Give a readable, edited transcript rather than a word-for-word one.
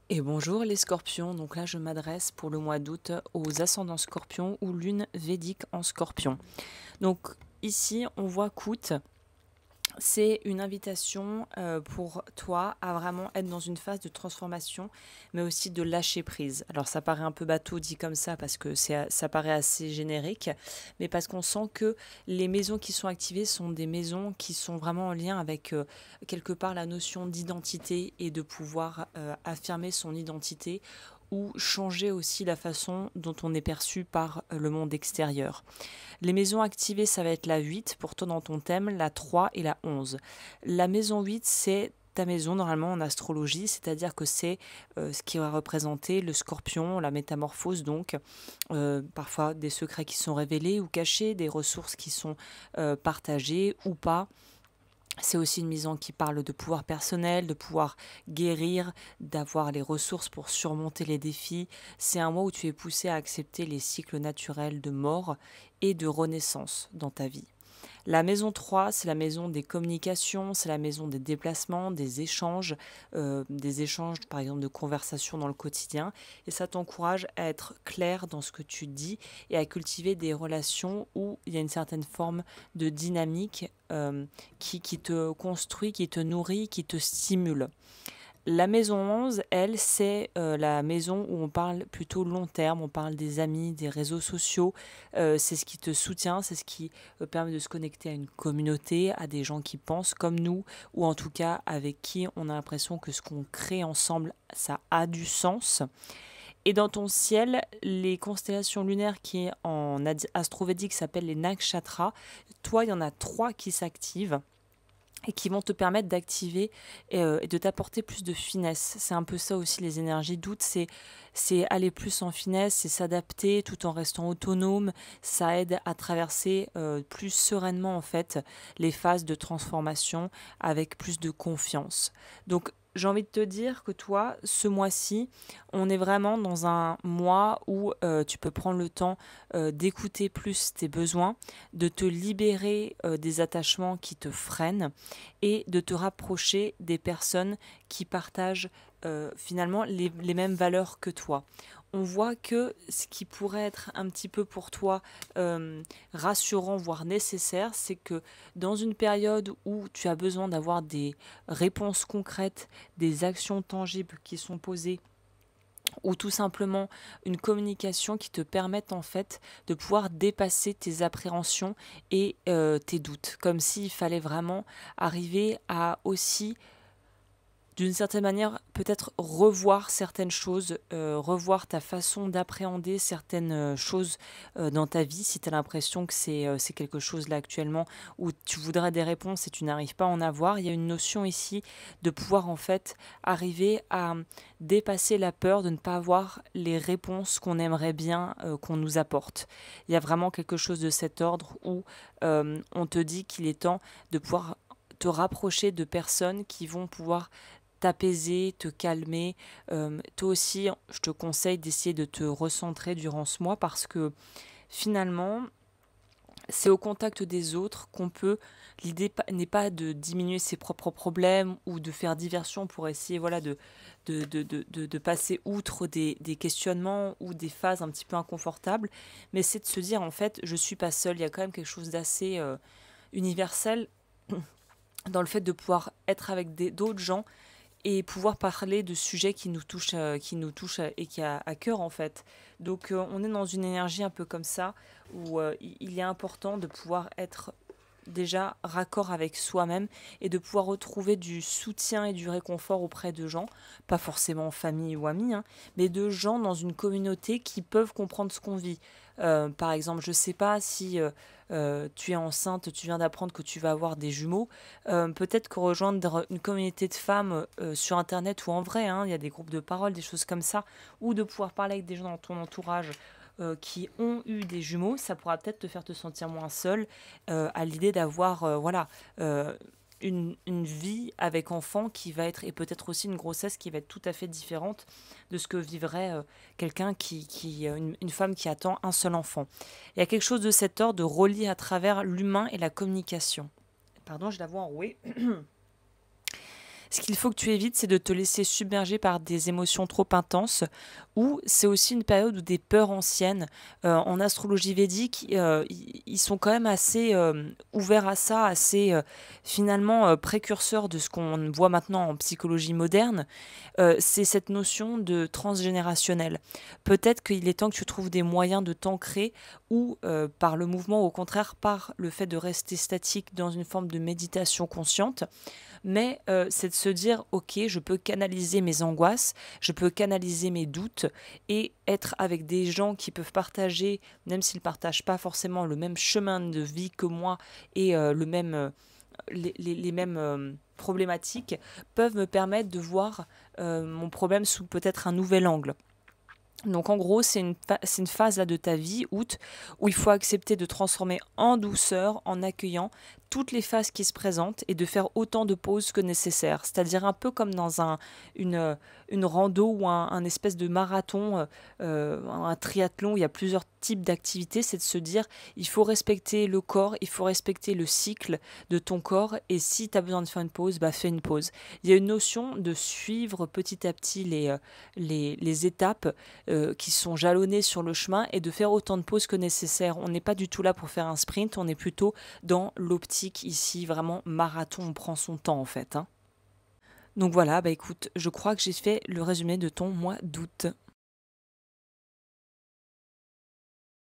Et bonjour les scorpions, donc là je m'adresse pour le mois d'août aux ascendants scorpions ou lune védique en scorpion. Donc ici on voit qu'août, c'est une invitation pour toi à vraiment être dans une phase de transformation, mais aussi de lâcher prise. Alors ça paraît un peu bateau dit comme ça parce que ça paraît assez générique, mais parce qu'on sent que les maisons qui sont activées sont des maisons qui sont vraiment en lien avec quelque part la notion d'identité et de pouvoir affirmer son identité ou changer aussi la façon dont on est perçu par le monde extérieur. Les maisons activées, ça va être la 8 pour toi dans ton thème, la 3 et la 11. La maison 8, c'est ta maison normalement en astrologie, c'est-à-dire que c'est ce qui va représenter le scorpion, la métamorphose donc, parfois des secrets qui sont révélés ou cachés, des ressources qui sont partagées ou pas. C'est aussi une maison qui parle de pouvoir personnel, de pouvoir guérir, d'avoir les ressources pour surmonter les défis. C'est un mois où tu es poussé à accepter les cycles naturels de mort et de renaissance dans ta vie. La maison 3, c'est la maison des communications, c'est la maison des déplacements, des échanges par exemple de conversations dans le quotidien. Et ça t'encourage à être clair dans ce que tu dis et à cultiver des relations où il y a une certaine forme de dynamique qui te construit, qui te nourrit, qui te stimule. La maison 11, elle, c'est la maison où on parle plutôt long terme, on parle des amis, des réseaux sociaux, c'est ce qui te soutient, c'est ce qui permet de se connecter à une communauté, à des gens qui pensent comme nous, ou en tout cas avec qui on a l'impression que ce qu'on crée ensemble, ça a du sens. Et dans ton ciel, les constellations lunaires qui en astrovédique s'appellent les nakshatras, toi, il y en a trois qui s'activent et qui vont te permettre d'activer et de t'apporter plus de finesse. C'est un peu ça aussi les énergies d'août, c'est aller plus en finesse, c'est s'adapter tout en restant autonome, ça aide à traverser plus sereinement en fait les phases de transformation avec plus de confiance. Donc j'ai envie de te dire que toi, ce mois-ci, on est vraiment dans un mois où tu peux prendre le temps d'écouter plus tes besoins, de te libérer des attachements qui te freinent et de te rapprocher des personnes qui partagent finalement les mêmes valeurs que toi. On voit que ce qui pourrait être un petit peu pour toi rassurant, voire nécessaire, c'est que dans une période où tu as besoin d'avoir des réponses concrètes, des actions tangibles qui sont posées, ou tout simplement une communication qui te permette en fait de pouvoir dépasser tes appréhensions et tes doutes, comme s'il fallait vraiment arriver à aussi d'une certaine manière, peut-être revoir certaines choses, revoir ta façon d'appréhender certaines choses dans ta vie, si tu as l'impression que c'est quelque chose là actuellement où tu voudrais des réponses et tu n'arrives pas à en avoir. Il y a une notion ici de pouvoir en fait arriver à dépasser la peur de ne pas avoir les réponses qu'on aimerait bien qu'on nous apporte. Il y a vraiment quelque chose de cet ordre où on te dit qu'il est temps de pouvoir te rapprocher de personnes qui vont pouvoir t'apaiser, te calmer. Toi aussi, je te conseille d'essayer de te recentrer durant ce mois parce que finalement, c'est au contact des autres qu'on peut. L'idée n'est pas de diminuer ses propres problèmes ou de faire diversion pour essayer voilà, de passer outre des questionnements ou des phases un petit peu inconfortables, mais c'est de se dire en fait, je suis pas seule. Il y a quand même quelque chose d'assez universel dans le fait de pouvoir être avec d'autres gens et pouvoir parler de sujets qui nous touchent et qui a à cœur en fait. Donc on est dans une énergie un peu comme ça où il est important de pouvoir être déjà raccord avec soi-même et de pouvoir retrouver du soutien et du réconfort auprès de gens, pas forcément famille ou amis, hein, mais de gens dans une communauté qui peuvent comprendre ce qu'on vit. Par exemple, je ne sais pas si tu es enceinte, tu viens d'apprendre que tu vas avoir des jumeaux, peut-être que rejoindre une communauté de femmes sur Internet ou en vrai, hein, il y a des groupes de parole, des choses comme ça, ou de pouvoir parler avec des gens dans ton entourage qui ont eu des jumeaux, ça pourra peut-être te faire te sentir moins seul à l'idée d'avoir voilà, une vie avec enfant qui va être, et peut-être aussi une grossesse qui va être tout à fait différente de ce que vivrait quelqu'un une femme qui attend un seul enfant. Il y a quelque chose de cet ordre de relier à travers l'humain et la communication. Pardon, je la vois enrouée. Ce qu'il faut que tu évites, c'est de te laisser submerger par des émotions trop intenses, ou c'est aussi une période où des peurs anciennes, en astrologie védique, ils sont quand même assez ouverts à ça, assez finalement précurseurs de ce qu'on voit maintenant en psychologie moderne. C'est cette notion de transgénérationnel. Peut-être qu'il est temps que tu trouves des moyens de t'ancrer, ou par le mouvement, au contraire par le fait de rester statique dans une forme de méditation consciente, mais c'est de se dire, ok, je peux canaliser mes angoisses, je peux canaliser mes doutes, et être avec des gens qui peuvent partager, même s'ils ne partagent pas forcément le même chemin de vie que moi, et les mêmes problématiques, peuvent me permettre de voir mon problème sous peut-être un nouvel angle. Donc en gros, c'est une phase là de ta vie, août, où il faut accepter de transformer en douceur, en accueillant toutes les phases qui se présentent, et de faire autant de pauses que nécessaire. C'est-à-dire un peu comme dans une, une rando, ou un espèce de marathon, un triathlon où il y a plusieurs types d'activités. C'est de se dire, il faut respecter le corps, il faut respecter le cycle de ton corps, et si tu as besoin de faire une pause, bah fais une pause. Il y a une notion de suivre petit à petit les étapes qui sont jalonnés sur le chemin, et de faire autant de pauses que nécessaire. On n'est pas du tout là pour faire un sprint, on est plutôt dans l'optique ici, vraiment marathon, on prend son temps en fait, hein. Donc voilà, bah écoute, je crois que j'ai fait le résumé de ton mois d'août.